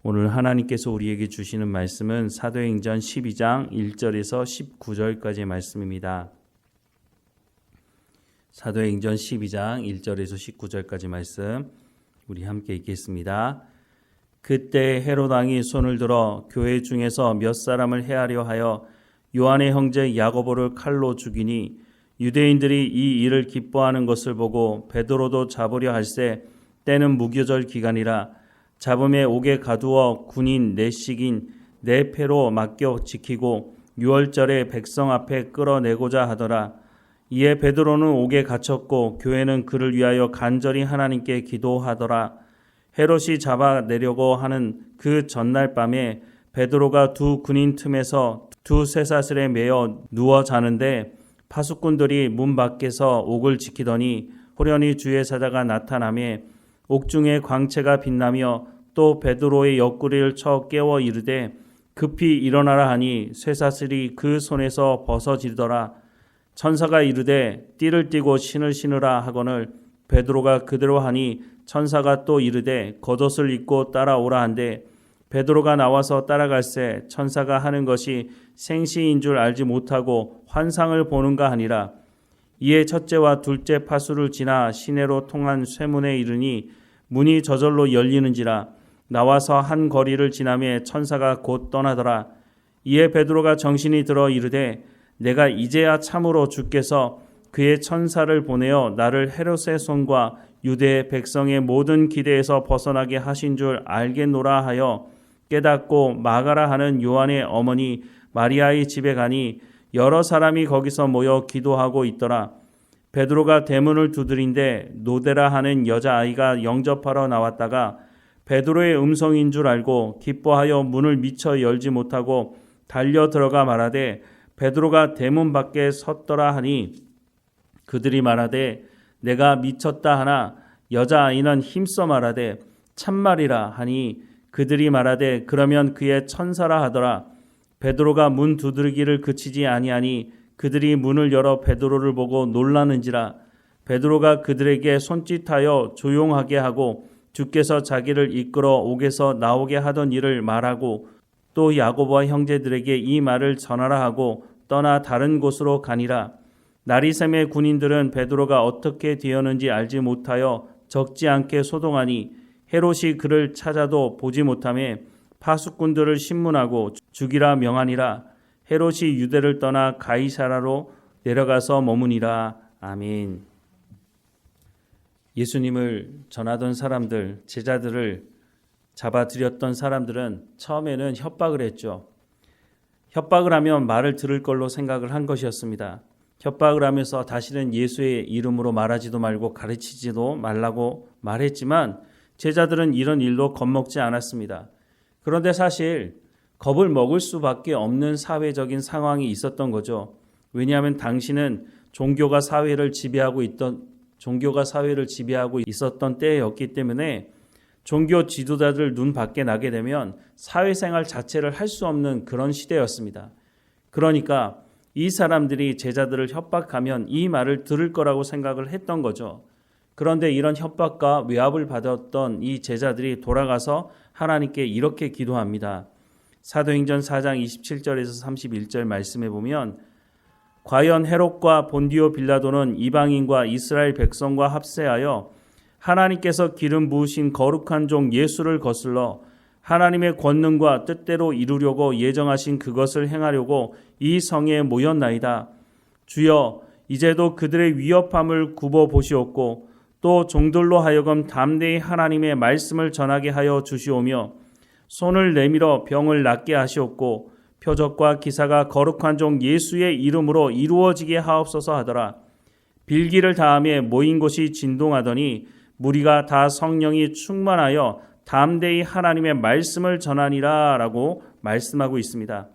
오늘 하나님께서 우리에게 주시는 말씀은 사도행전 12장 1절에서 19절까지의 말씀입니다. 사도행전 12장 1절에서 19절까지 말씀 우리 함께 읽겠습니다. 그때 헤롯 왕이 손을 들어 교회 중에서 몇 사람을 해하려 하여 요한의 형제 야고보를 칼로 죽이니 유대인들이 이 일을 기뻐하는 것을 보고 베드로도 잡으려 할세 때는 무교절 기간이라 잡음에 옥에 가두어 군인 넷씩인 네 패로 맡겨 지키고 유월절에 백성 앞에 끌어내고자 하더라. 이에 베드로는 옥에 갇혔고 교회는 그를 위하여 간절히 하나님께 기도하더라. 헤롯이 잡아내려고 하는 그 전날 밤에 베드로가 두 군인 틈에서 두 쇠사슬에 매어 누워 자는데 파수꾼들이 문 밖에서 옥을 지키더니 호련히 주의 사자가 나타나매 옥중에 광채가 빛나며 또 베드로의 옆구리를 쳐 깨워 이르되 급히 일어나라 하니 쇠사슬이 그 손에서 벗어지더라. 천사가 이르되 띠를 띠고 신을 신으라 하거늘 베드로가 그대로 하니 천사가 또 이르되 겉옷을 입고 따라오라 한데 베드로가 나와서 따라갈새 천사가 하는 것이 생시인 줄 알지 못하고 환상을 보는가 하니라. 이에 첫째와 둘째 파수를 지나 시내로 통한 쇠문에 이르니 문이 저절로 열리는지라. 나와서 한 거리를 지나매 천사가 곧 떠나더라. 이에 베드로가 정신이 들어 이르되 내가 이제야 참으로 주께서 그의 천사를 보내어 나를 헤롯의 손과 유대 백성의 모든 기대에서 벗어나게 하신 줄 알겠노라 하여 깨닫고 마가라 하는 요한의 어머니 마리아의 집에 가니 여러 사람이 거기서 모여 기도하고 있더라. 베드로가 대문을 두드린데 노데라 하는 여자아이가 영접하러 나왔다가 베드로의 음성인 줄 알고 기뻐하여 문을 미처 열지 못하고 달려 들어가 말하되 베드로가 대문 밖에 섰더라 하니 그들이 말하되 내가 미쳤다 하나 여자아이는 힘써 말하되 참말이라 하니 그들이 말하되 그러면 그의 천사라 하더라. 베드로가 문 두드리기를 그치지 아니하니 그들이 문을 열어 베드로를 보고 놀라는지라. 베드로가 그들에게 손짓하여 조용하게 하고 주께서 자기를 이끌어 옥에서 나오게 하던 일을 말하고 또 야고보와 형제들에게 이 말을 전하라 하고 떠나 다른 곳으로 가니라. 나리샘의 군인들은 베드로가 어떻게 되었는지 알지 못하여 적지 않게 소동하니 헤롯이 그를 찾아도 보지 못하며 파수꾼들을 신문하고 죽이라 명하니라. 헤롯이 유대를 떠나 가이사라로 내려가서 머무니라. 아멘. 예수님을 전하던 사람들, 제자들을 잡아들였던 사람들은 처음에는 협박을 했죠. 협박을 하면 말을 들을 걸로 생각을 한 것이었습니다. 협박을 하면서 다시는 예수의 이름으로 말하지도 말고 가르치지도 말라고 말했지만 제자들은 이런 일로 겁먹지 않았습니다. 그런데 사실 겁을 먹을 수밖에 없는 사회적인 상황이 있었던 거죠. 왜냐하면 당시는 종교가 사회를 지배하고 있었던 때였기 때문에 종교 지도자들 눈 밖에 나게 되면 사회생활 자체를 할 수 없는 그런 시대였습니다. 그러니까 이 사람들이 제자들을 협박하면 이 말을 들을 거라고 생각을 했던 거죠. 그런데 이런 협박과 외압을 받았던 이 제자들이 돌아가서 하나님께 이렇게 기도합니다. 사도행전 4장 27절에서 31절 말씀에 보면 과연 헤롯과 본디오 빌라도는 이방인과 이스라엘 백성과 합세하여 하나님께서 기름 부으신 거룩한 종 예수를 거슬러 하나님의 권능과 뜻대로 이루려고 예정하신 그것을 행하려고 이 성에 모였나이다. 주여 이제도 그들의 위협함을 굽어 보시옵고 또 종들로 하여금 담대히 하나님의 말씀을 전하게 하여 주시오며 손을 내밀어 병을 낫게 하시옵고 표적과 기사가 거룩한 종 예수의 이름으로 이루어지게 하옵소서 하더라. 빌기를 다하며 모인 곳이 진동하더니 무리가 다 성령이 충만하여 담대히 하나님의 말씀을 전하니라 라고 말씀하고 있습니다.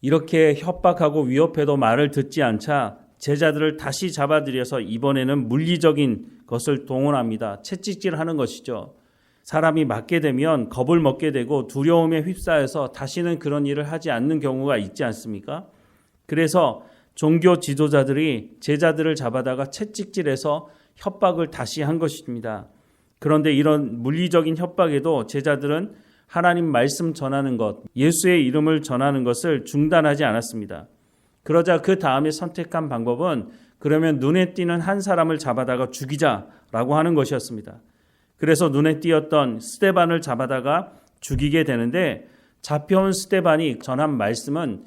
이렇게 협박하고 위협해도 말을 듣지 않자 제자들을 다시 잡아들여서 이번에는 물리적인 것을 동원합니다. 채찍질하는 것이죠. 사람이 맞게 되면 겁을 먹게 되고 두려움에 휩싸여서 다시는 그런 일을 하지 않는 경우가 있지 않습니까? 그래서 종교 지도자들이 제자들을 잡아다가 채찍질해서 협박을 다시 한 것입니다. 그런데 이런 물리적인 협박에도 제자들은 하나님 말씀 전하는 것, 예수의 이름을 전하는 것을 중단하지 않았습니다. 그러자 그 다음에 선택한 방법은 그러면 눈에 띄는 한 사람을 잡아다가 죽이자라고 하는 것이었습니다. 그래서 눈에 띄었던 스데반을 잡아다가 죽이게 되는데, 잡혀온 스데반이 전한 말씀은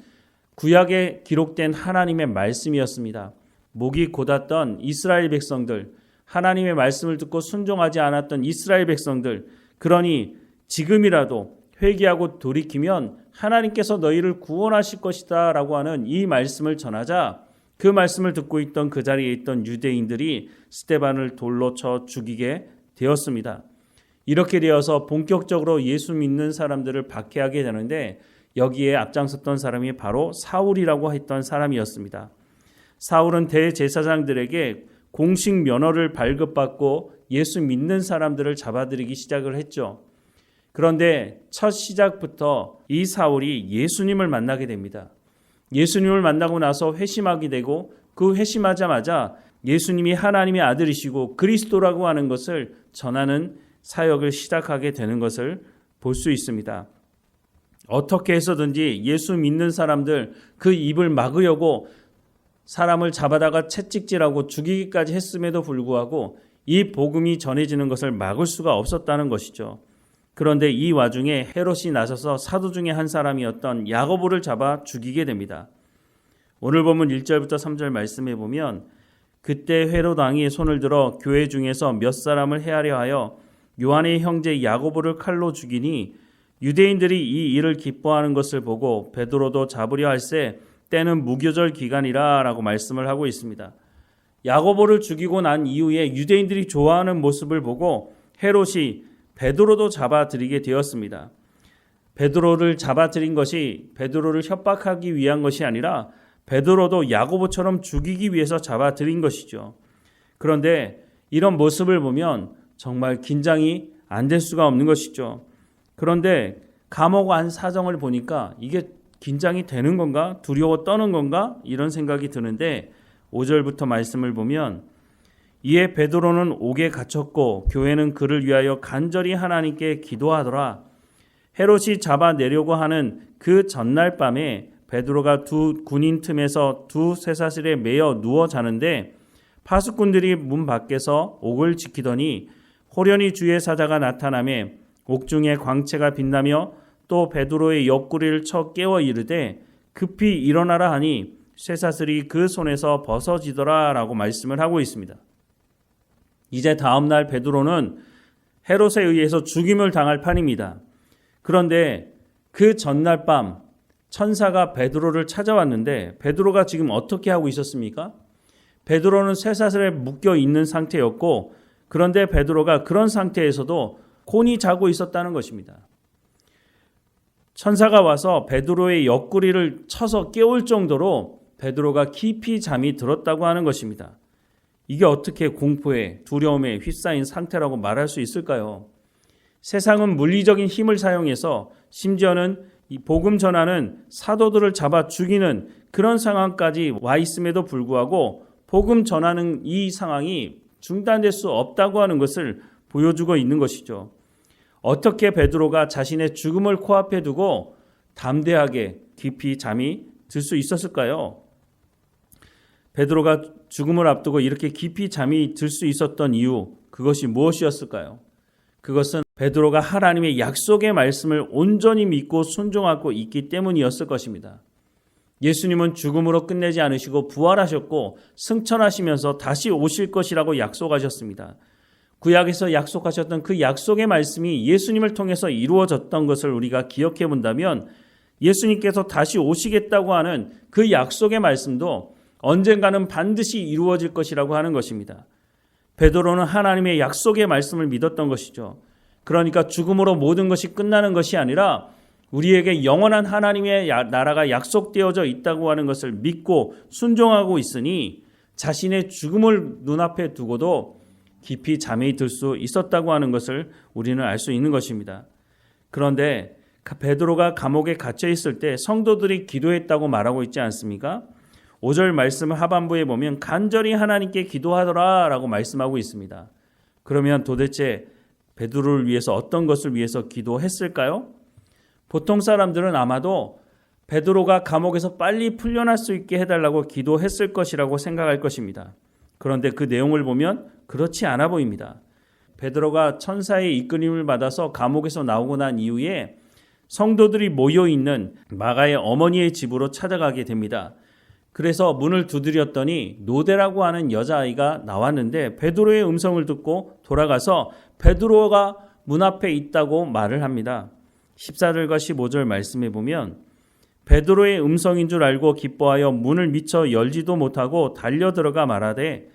구약에 기록된 하나님의 말씀이었습니다. 목이 곧았던 이스라엘 백성들, 하나님의 말씀을 듣고 순종하지 않았던 이스라엘 백성들, 그러니 지금이라도 회개하고 돌이키면 하나님께서 너희를 구원하실 것이다 라고 하는 이 말씀을 전하자, 그 말씀을 듣고 있던 그 자리에 있던 유대인들이 스데반을 돌로 쳐 죽이게 되었습니다. 이렇게 되어서 본격적으로 예수 믿는 사람들을 박해하게 되는데, 여기에 앞장섰던 사람이 바로 사울이라고 했던 사람이었습니다. 사울은 대제사장들에게 공식 면허를 발급받고 예수 믿는 사람들을 잡아들이기 시작을 했죠. 그런데 첫 시작부터 이 사울이 예수님을 만나게 됩니다. 예수님을 만나고 나서 회심하게 되고, 그 회심하자마자 예수님이 하나님의 아들이시고 그리스도라고 하는 것을 전하는 사역을 시작하게 되는 것을 볼 수 있습니다. 어떻게 해서든지 예수 믿는 사람들 그 입을 막으려고 사람을 잡아다가 채찍질하고 죽이기까지 했음에도 불구하고 이 복음이 전해지는 것을 막을 수가 없었다는 것이죠. 그런데 이 와중에 헤롯이 나서서 사도 중에 한 사람이었던 야고보를 잡아 죽이게 됩니다. 오늘 본문 1절부터 3절 말씀해 보면, 그때 헤롯 왕이 손을 들어 교회 중에서 몇 사람을 해하려 하여 요한의 형제 야고보를 칼로 죽이니, 유대인들이 이 일을 기뻐하는 것을 보고 베드로도 잡으려 할새 때는 무교절 기간이라 라고 말씀을 하고 있습니다. 야고보를 죽이고 난 이후에 유대인들이 좋아하는 모습을 보고 헤롯이 베드로도 잡아들이게 되었습니다. 베드로를 잡아들인 것이 베드로를 협박하기 위한 것이 아니라 베드로도 야고보처럼 죽이기 위해서 잡아들인 것이죠. 그런데 이런 모습을 보면 정말 긴장이 안 될 수가 없는 것이죠. 그런데 감옥 안 사정을 보니까 이게 긴장이 되는 건가? 두려워 떠는 건가? 이런 생각이 드는데 5절부터 말씀을 보면, 이에 베드로는 옥에 갇혔고 교회는 그를 위하여 간절히 하나님께 기도하더라. 헤롯이 잡아내려고 하는 그 전날 밤에 베드로가 두 군인 틈에서 두 쇠사슬에 매여 누워 자는데, 파수꾼들이 문 밖에서 옥을 지키더니 호련히 주의 사자가 나타나며 옥중에 광채가 빛나며 또 베드로의 옆구리를 쳐 깨워 이르되 급히 일어나라 하니 쇠사슬이 그 손에서 벗어지더라 라고 말씀을 하고 있습니다. 이제 다음날 베드로는 헤롯에 의해서 죽임을 당할 판입니다. 그런데 그 전날 밤 천사가 베드로를 찾아왔는데, 베드로가 지금 어떻게 하고 있었습니까? 베드로는 쇠사슬에 묶여 있는 상태였고, 그런데 베드로가 그런 상태에서도 곤히 자고 있었다는 것입니다. 천사가 와서 베드로의 옆구리를 쳐서 깨울 정도로 베드로가 깊이 잠이 들었다고 하는 것입니다. 이게 어떻게 공포에 두려움에 휩싸인 상태라고 말할 수 있을까요? 세상은 물리적인 힘을 사용해서 심지어는 이 복음 전하는 사도들을 잡아 죽이는 그런 상황까지 와 있음에도 불구하고 복음 전하는 이 상황이 중단될 수 없다고 하는 것을 보여주고 있는 것이죠. 어떻게 베드로가 자신의 죽음을 코앞에 두고 담대하게 깊이 잠이 들 수 있었을까요? 베드로가 죽음을 앞두고 이렇게 깊이 잠이 들 수 있었던 이유, 그것이 무엇이었을까요? 그것은 베드로가 하나님의 약속의 말씀을 온전히 믿고 순종하고 있기 때문이었을 것입니다. 예수님은 죽음으로 끝내지 않으시고 부활하셨고 승천하시면서 다시 오실 것이라고 약속하셨습니다. 구약에서 약속하셨던 그 약속의 말씀이 예수님을 통해서 이루어졌던 것을 우리가 기억해 본다면, 예수님께서 다시 오시겠다고 하는 그 약속의 말씀도 언젠가는 반드시 이루어질 것이라고 하는 것입니다. 베드로는 하나님의 약속의 말씀을 믿었던 것이죠. 그러니까 죽음으로 모든 것이 끝나는 것이 아니라 우리에게 영원한 하나님의 나라가 약속되어져 있다고 하는 것을 믿고 순종하고 있으니 자신의 죽음을 눈앞에 두고도 깊이 잠이 들 수 있었다고 하는 것을 우리는 알 수 있는 것입니다. 그런데 베드로가 감옥에 갇혀 있을 때 성도들이 기도했다고 말하고 있지 않습니까? 5절 말씀 하반부에 보면 간절히 하나님께 기도하더라 라고 말씀하고 있습니다. 그러면 도대체 베드로를 위해서 어떤 것을 위해서 기도했을까요? 보통 사람들은 아마도 베드로가 감옥에서 빨리 풀려날 수 있게 해달라고 기도했을 것이라고 생각할 것입니다. 그런데 그 내용을 보면 그렇지 않아 보입니다. 베드로가 천사의 이끌림을 받아서 감옥에서 나오고 난 이후에 성도들이 모여있는 마가의 어머니의 집으로 찾아가게 됩니다. 그래서 문을 두드렸더니 노대라고 하는 여자아이가 나왔는데 베드로의 음성을 듣고 돌아가서 베드로가 문 앞에 있다고 말을 합니다. 14절과 15절 말씀해 보면 베드로의 음성인 줄 알고 기뻐하여 문을 미처 열지도 못하고 달려들어가 말하되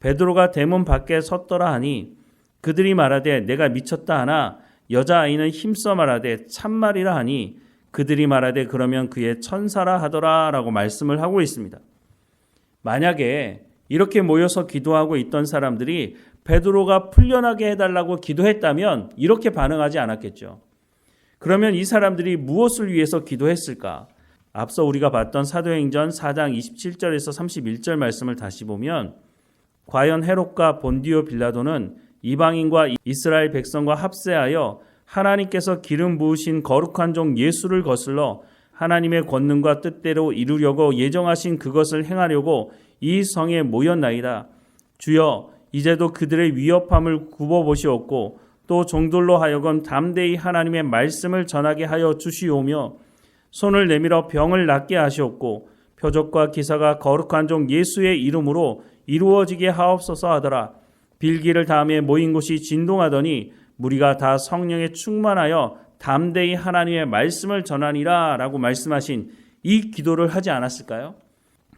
베드로가 대문 밖에 섰더라 하니 그들이 말하되 내가 미쳤다 하나 여자아이는 힘써 말하되 참말이라 하니 그들이 말하되 그러면 그의 천사라 하더라 라고 말씀을 하고 있습니다. 만약에 이렇게 모여서 기도하고 있던 사람들이 베드로가 풀려나게 해달라고 기도했다면 이렇게 반응하지 않았겠죠. 그러면 이 사람들이 무엇을 위해서 기도했을까? 앞서 우리가 봤던 사도행전 4장 27절에서 31절 말씀을 다시 보면 과연 헤롯과 본디오 빌라도는 이방인과 이스라엘 백성과 합세하여 하나님께서 기름 부으신 거룩한 종 예수를 거슬러 하나님의 권능과 뜻대로 이루려고 예정하신 그것을 행하려고 이 성에 모였나이다. 주여 이제도 그들의 위협함을 굽어보시옵고 또 종들로 하여금 담대히 하나님의 말씀을 전하게 하여 주시오며 손을 내밀어 병을 낫게 하시옵고 표적과 기사가 거룩한 종 예수의 이름으로 이루어지게 하옵소서 하더라. 빌기를 다음에 모인 곳이 진동하더니 무리가 다 성령에 충만하여 담대히 하나님의 말씀을 전하니라 라고 말씀하신 이 기도를 하지 않았을까요?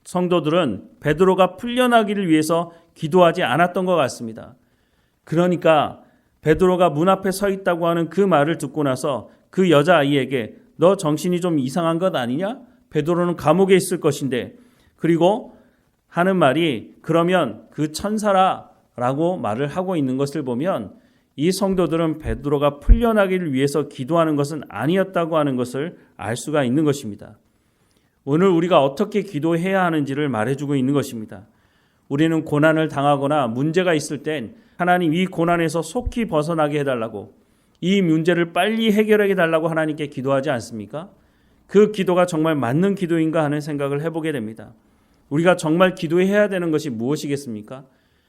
성도들은 베드로가 풀려나기를 위해서 기도하지 않았던 것 같습니다. 그러니까 베드로가 문 앞에 서 있다고 하는 그 말을 듣고 나서 그 여자아이에게 너 정신이 좀 이상한 것 아니냐? 베드로는 감옥에 있을 것인데, 그리고 하는 말이 그러면 그 천사라 라고 말을 하고 있는 것을 보면 이 성도들은 베드로가 풀려나기를 위해서 기도하는 것은 아니었다고 하는 것을 알 수가 있는 것입니다. 오늘 우리가 어떻게 기도해야 하는지를 말해주고 있는 것입니다. 우리는 고난을 당하거나 문제가 있을 땐 하나님 이 고난에서 속히 벗어나게 해달라고, 이 문제를 빨리 해결해 달라고 하나님께 기도하지 않습니까? 그 기도가 정말 맞는 기도인가 하는 생각을 해보게 됩니다. 우리가 정말 기도해야 되는 것이 무엇이겠습니까?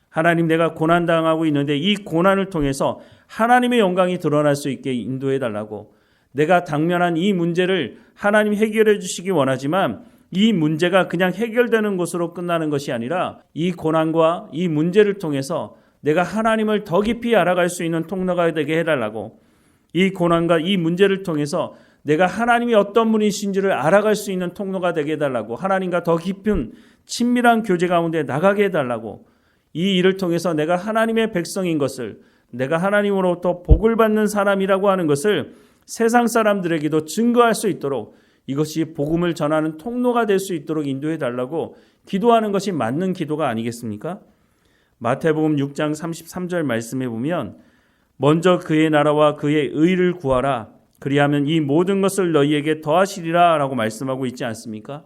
하나님, 내가 고난당하고 있는데 이 고난을 통해서 하나님의 영광이 드러날 수 있게 인도해 달라고, 내가 당면한 이 문제를 하나님 해결해 주시기 원하지만 이 문제가 그냥 해결되는 것으로 끝나는 것이 아니라 이 고난과 이 문제를 통해서 내가 하나님을 더 깊이 알아갈 수 있는 통로가 되게 해달라고, 이 고난과 이 문제를 통해서 내가 하나님이 어떤 분이신지를 알아갈 수 있는 통로가 되게 해달라고, 하나님과 더 깊은 친밀한 교제 가운데 나가게 해달라고, 이 일을 통해서 내가 하나님의 백성인 것을, 내가 하나님으로부터 복을 받는 사람이라고 하는 것을 세상 사람들에게도 증거할 수 있도록, 이것이 복음을 전하는 통로가 될 수 있도록 인도해 달라고 기도하는 것이 맞는 기도가 아니겠습니까? 마태복음 6장 33절 말씀에 보면 먼저 그의 나라와 그의 의를 구하라, 그리하면 이 모든 것을 너희에게 더하시리라 라고 말씀하고 있지 않습니까?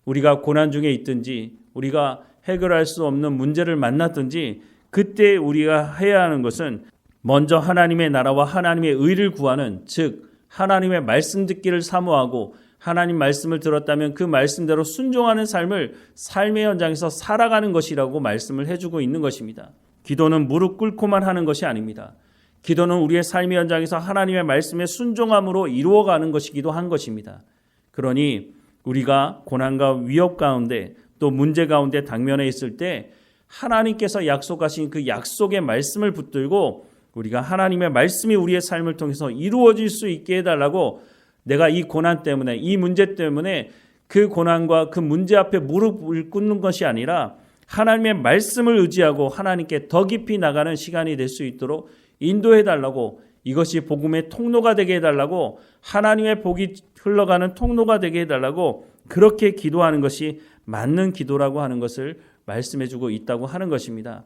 우리가 고난 중에 있든지 우리가 해결할 수 없는 문제를 만났든지 그때 우리가 해야 하는 것은 먼저 하나님의 나라와 하나님의 의를 구하는, 즉 하나님의 말씀 듣기를 사모하고 하나님 말씀을 들었다면 그 말씀대로 순종하는 삶을 삶의 현장에서 살아가는 것이라고 말씀을 해주고 있는 것입니다. 기도는 무릎 꿇고만 하는 것이 아닙니다. 기도는 우리의 삶의 현장에서 하나님의 말씀에 순종함으로 이루어가는 것이기도 한 것입니다. 그러니 우리가 고난과 위협 가운데 또 문제 가운데 당면해 있을 때 하나님께서 약속하신 그 약속의 말씀을 붙들고 우리가 하나님의 말씀이 우리의 삶을 통해서 이루어질 수 있게 해달라고, 내가 이 고난 때문에, 이 문제 때문에 그 고난과 그 문제 앞에 무릎을 꿇는 것이 아니라 하나님의 말씀을 의지하고 하나님께 더 깊이 나가는 시간이 될 수 있도록 인도해 달라고, 이것이 복음의 통로가 되게 해달라고, 하나님의 복이 흘러가는 통로가 되게 해달라고, 그렇게 기도하는 것이 맞는 기도라고 하는 것을 말씀해주고 있다고 하는 것입니다.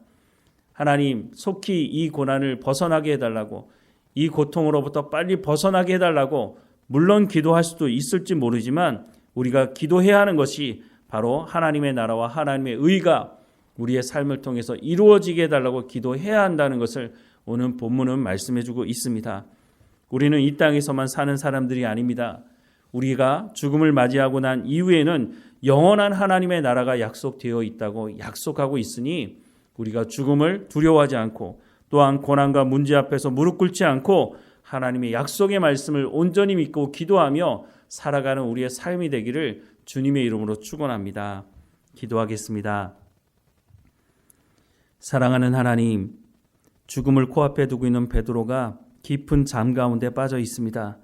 하나님, 속히 이 고난을 벗어나게 해달라고, 이 고통으로부터 빨리 벗어나게 해달라고, 물론 기도할 수도 있을지 모르지만 우리가 기도해야 하는 것이 바로 하나님의 나라와 하나님의 의가 우리의 삶을 통해서 이루어지게 해달라고 기도해야 한다는 것을 오늘 본문은 말씀해주고 있습니다. 우리는 이 땅에서만 사는 사람들이 아닙니다. 우리가 죽음을 맞이하고 난 이후에는 영원한 하나님의 나라가 약속되어 있다고 약속하고 있으니 우리가 죽음을 두려워하지 않고 또한 고난과 문제 앞에서 무릎 꿇지 않고 하나님의 약속의 말씀을 온전히 믿고 기도하며 살아가는 우리의 삶이 되기를 주님의 이름으로 축원합니다. 기도하겠습니다. 사랑하는 하나님, 죽음을 코앞에 두고 있는 베드로가 깊은 잠 가운데 빠져 있습니다.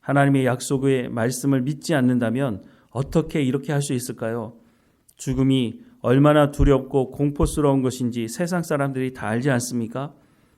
하나님의 약속의 말씀을 믿지 않는다면 어떻게 이렇게 할 수 있을까요? 죽음이 얼마나 두렵고 공포스러운 것인지 세상 사람들이 다 알지 않습니까?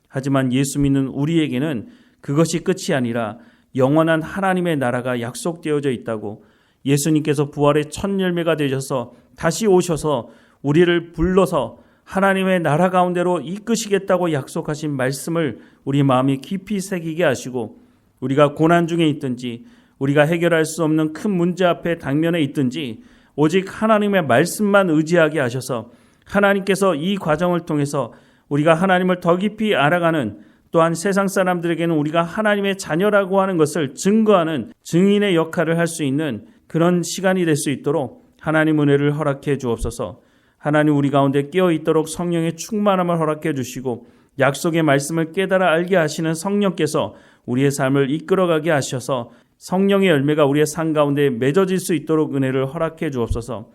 하지만 예수 믿는 우리에게는 그것이 끝이 아니라 영원한 하나님의 나라가 약속되어져 있다고, 예수님께서 부활의 첫 열매가 되셔서 다시 오셔서 우리를 불러서 하나님의 나라 가운데로 이끄시겠다고 약속하신 말씀을 우리 마음에 깊이 새기게 하시고, 우리가 고난 중에 있든지 우리가 해결할 수 없는 큰 문제 앞에 당면에 있든지 오직 하나님의 말씀만 의지하게 하셔서 하나님께서 이 과정을 통해서 우리가 하나님을 더 깊이 알아가는, 또한 세상 사람들에게는 우리가 하나님의 자녀라고 하는 것을 증거하는 증인의 역할을 할 수 있는 그런 시간이 될 수 있도록 하나님 은혜를 허락해 주옵소서. 하나님, 우리 가운데 깨어 있도록 성령의 충만함을 허락해 주시고 약속의 말씀을 깨달아 알게 하시는 성령께서 우리의 삶을 이끌어가게 하셔서 성령의 열매가 우리의 삶 가운데 맺어질 수 있도록 은혜를 허락해 주옵소서.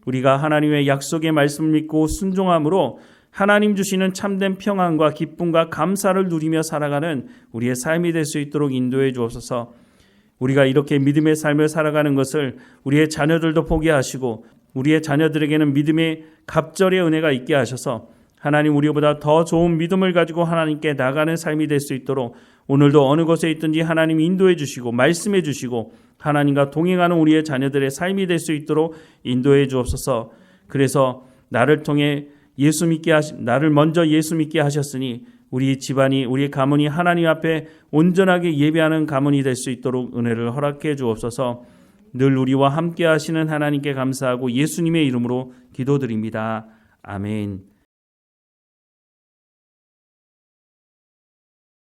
우리가 하나님의 약속의 말씀을 믿고 순종함으로 하나님 주시는 참된 평안과 기쁨과 감사를 누리며 살아가는 우리의 삶이 될 수 있도록 인도해 주옵소서. 우리가 이렇게 믿음의 삶을 살아가는 것을 우리의 자녀들도 보게 하시고 우리의 자녀들에게는 믿음의 갑절의 은혜가 있게 하셔서 하나님, 우리보다 더 좋은 믿음을 가지고 하나님께 나가는 삶이 될 수 있도록 오늘도 어느 곳에 있든지 하나님 인도해 주시고 말씀해 주시고 하나님과 동행하는 우리의 자녀들의 삶이 될 수 있도록 인도해 주옵소서. 그래서 나를 통해 나를 먼저 예수 믿게 하셨으니 우리 집안이, 우리 가문이 하나님 앞에 온전하게 예배하는 가문이 될 수 있도록 은혜를 허락해 주옵소서. 늘 우리와 함께 하시는 하나님께 감사하고 예수님의 이름으로 기도드립니다. 아멘.